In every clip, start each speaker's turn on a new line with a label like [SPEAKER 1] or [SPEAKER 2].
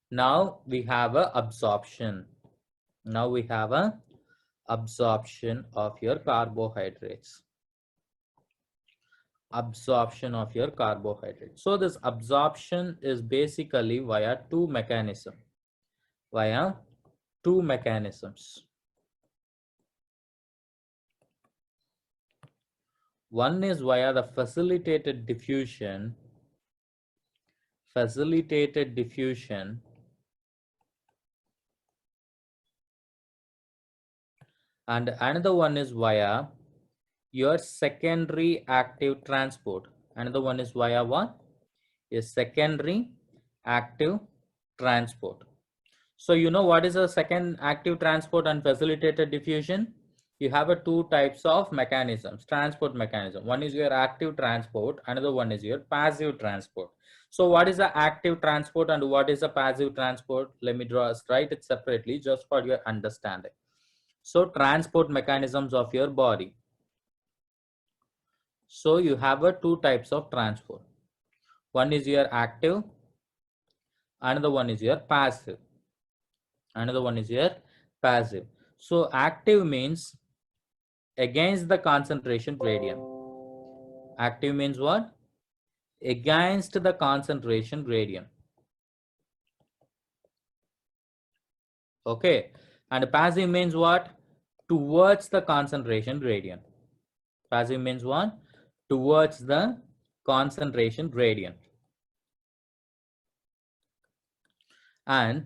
[SPEAKER 1] Now we have a absorption. Now we have a absorption of your carbohydrates. Absorption of your carbohydrates. So this absorption is basically via two mechanisms. Via two mechanisms. One is via the facilitated diffusion. Facilitated diffusion. And another one is via your secondary active transport. Another one is via what? A secondary active transport. So you know what is a second active transport and facilitated diffusion? You have a two types of mechanisms, transport mechanism. One is your active transport, another one is your passive transport. So what is the active transport and what is the passive transport? Let me write it separately just for your understanding. So transport mechanisms of your body. So you have a two types of transport. One is your active, another one is your passive. Another one is your passive. So active means against the concentration gradient. Active means what? Against the concentration gradient. Okay. And passive means what? Towards the concentration gradient. Passive means what? Towards the concentration gradient. And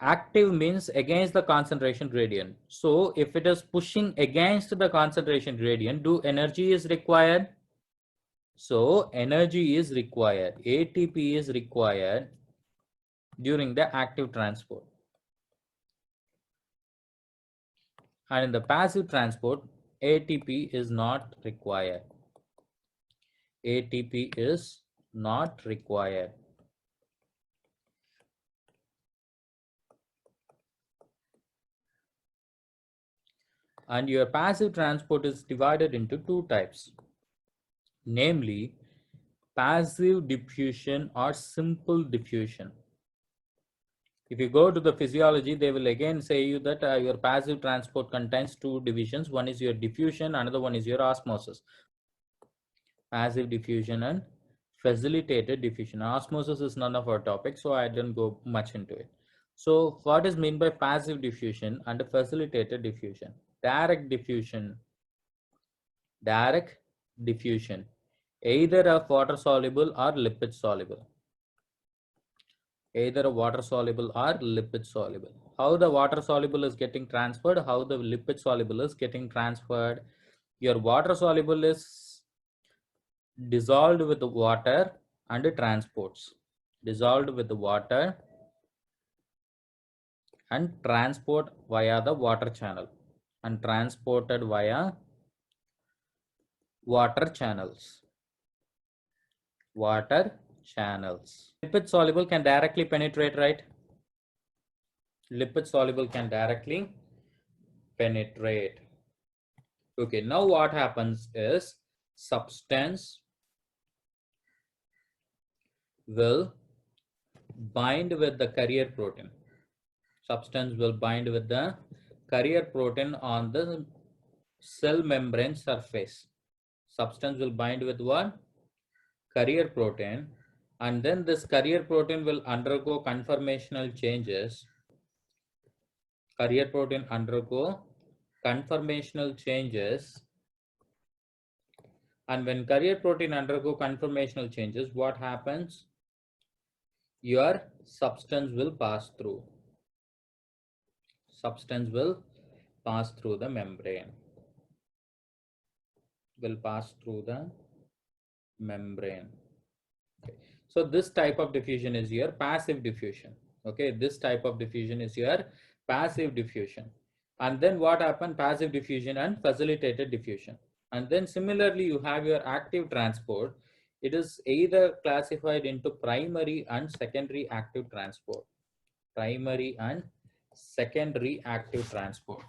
[SPEAKER 1] active means against the concentration gradient. So if it is pushing against the concentration gradient, do energy is required? So energy is required. ATP is required during the active transport. And in the passive transport, ATP is not required. ATP is not required. And your passive transport is divided into two types, namely passive diffusion or simple diffusion. If you go to the physiology, they will again say you that your passive transport contains two divisions. One is your diffusion, another one is your osmosis. Passive diffusion and facilitated diffusion. Osmosis is none of our topic, so I didn't go much into it. So what is meant by passive diffusion and facilitated diffusion? Direct diffusion. Direct diffusion. Either of water soluble or lipid soluble. Either water soluble or lipid soluble. How the water soluble is getting transferred, how the lipid soluble is getting transferred. Your water soluble is dissolved with the water and transports. Dissolved with the water and transport via the water channel and transported via water channels. Water channels. Lipid soluble can directly penetrate, right? Lipid soluble can directly penetrate. Okay, now what happens is substance will bind with the carrier protein. Substance will bind with the carrier protein on the cell membrane surface. Substance will bind with what? Carrier protein, and then this carrier protein will undergo conformational changes. Carrier protein undergo conformational changes, and when carrier protein undergo conformational changes, what happens? Your substance will pass through. Substance will pass through the membrane. Will pass through the membrane. Okay. So this type of diffusion is your passive diffusion. Okay, this type of diffusion is your passive diffusion. And then what happened? Passive diffusion and facilitated diffusion. And then similarly, you have your active transport. It is either classified into primary and secondary active transport. Primary and secondary active transport.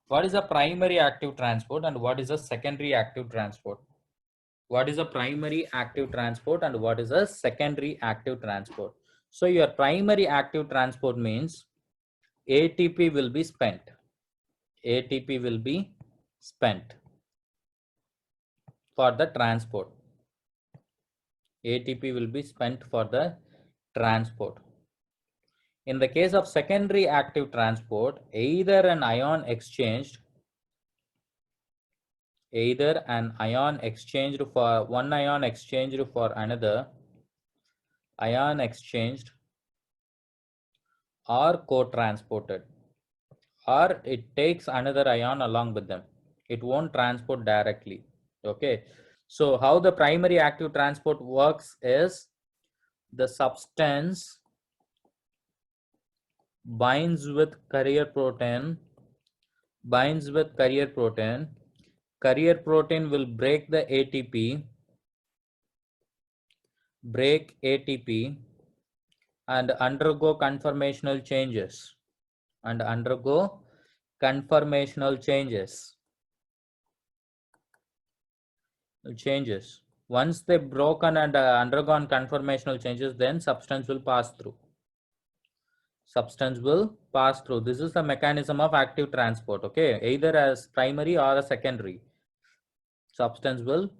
[SPEAKER 1] What is a primary active transport and what is a secondary active transport? What is a primary active transport and what is a secondary active transport? So your primary active transport means ATP will be spent. ATP will be spent for the transport. ATP will be spent for the transport. In the case of secondary active transport, either an ion exchanged for one ion exchanged for another ion exchanged or co-transported, or it takes another ion along with them. It won't transport directly. Okay. So how the primary active transport works is the substance binds with carrier protein, carrier protein will break ATP and undergo conformational changes. Once they broken and undergone conformational changes, then substance will pass through. This is the mechanism of active transport. Okay, either as primary or a secondary, substance will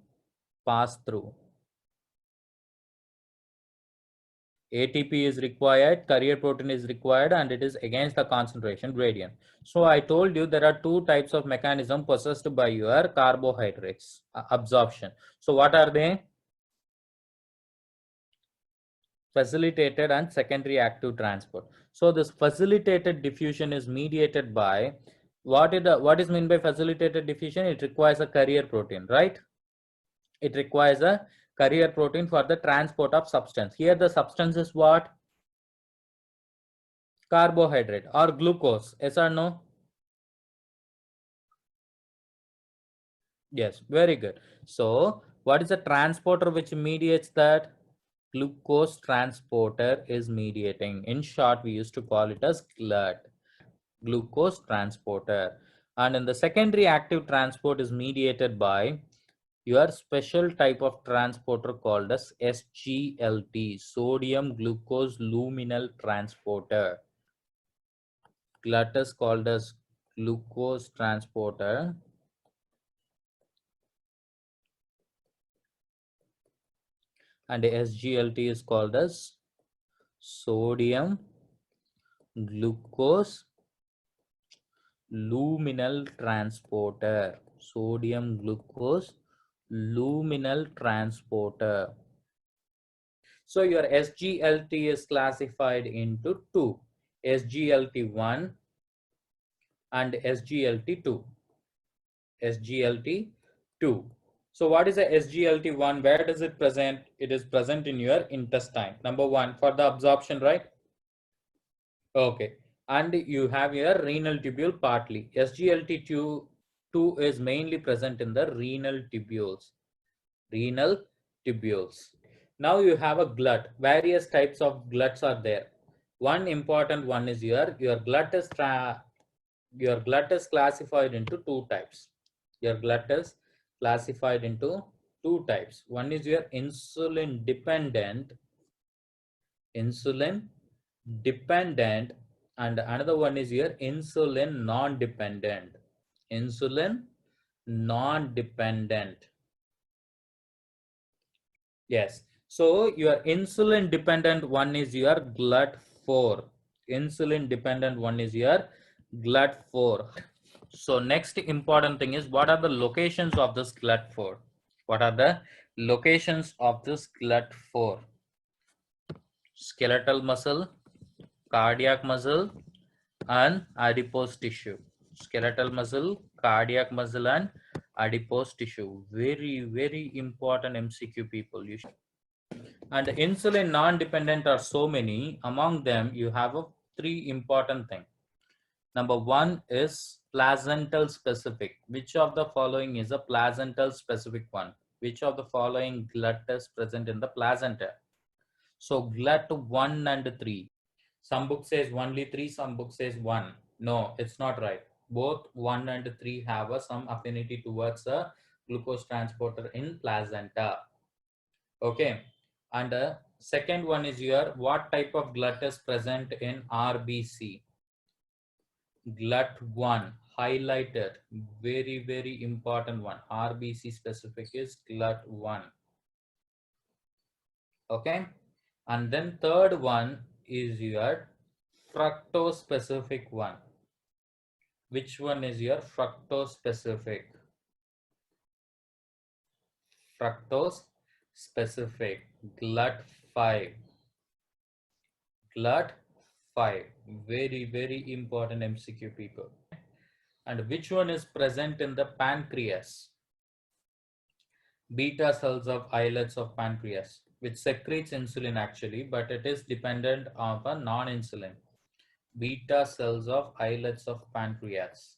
[SPEAKER 1] pass through. ATP is required, carrier protein is required, and it is against the concentration gradient. So I told you there are two types of mechanism possessed by your carbohydrates absorption. So what are they? Facilitated and secondary active transport. So this facilitated diffusion is mediated by what is meant by facilitated diffusion? It requires a carrier protein, right? It requires a carrier protein for the transport of substance. Here the substance is what? Carbohydrate or glucose. Yes or no? Yes, very good. So what is the transporter which mediates that? Glucose transporter is mediating. In short, we used to call it as GLUT, glucose transporter. And in the secondary active transport is mediated by your special type of transporter called as SGLT, sodium glucose luminal transporter. GLUT is called as glucose transporter, and SGLT is called as sodium glucose luminal transporter. Sodium glucose luminal transporter. So your SGLT is classified into two, SGLT1 and SGLT2. SGLT2. So what is a SGLT1? Where does it present? It is present in your intestine. Number one, for the absorption, right? Okay. And you have your renal tubule partly. SGLT2 is mainly present in the renal tubules. Renal tubules. Now you have a glut. Various types of gluts are there. One important one is your glut is classified into two types. Your glut is classified into two types. One is your insulin dependent, and another one is your insulin non-dependent. Insulin non-dependent. Yes. So your insulin dependent one is your GLUT4. Insulin dependent one is your GLUT4. So next important thing is, what are the locations of this GLUT4? What are the locations of this GLUT4? Skeletal muscle, cardiac muscle, and adipose tissue. Skeletal muscle, cardiac muscle, and adipose tissue. Very, very important MCQ, people. You should. And insulin non-dependent are so many. Among them, you have three important things. Number one is placental specific. Which of the following is a placental specific one? Which of the following GLUT is present in the placenta? So GLUT 1 and 3. Some book says only 3, some book says 1. No, it's not right. Both 1 and 3 have some affinity towards a glucose transporter in placenta. Okay. And Second one is your what type of glut is present in RBC? GLUT1 highlighted, very important one. RBC specific is GLUT1. Okay, and then third one is your fructose specific one. Which one is your fructose specific? Fructose specific, GLUT5. GLUT5, very important MCQ, people. And which one is present in the pancreas? Beta cells of islets of pancreas, which secretes insulin actually, but it is dependent on a non-insulin. Beta cells of islets of pancreas.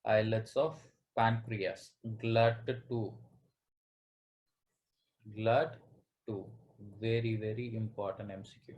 [SPEAKER 1] Islets of pancreas. GLUT2. GLUT2. Very important MCQ.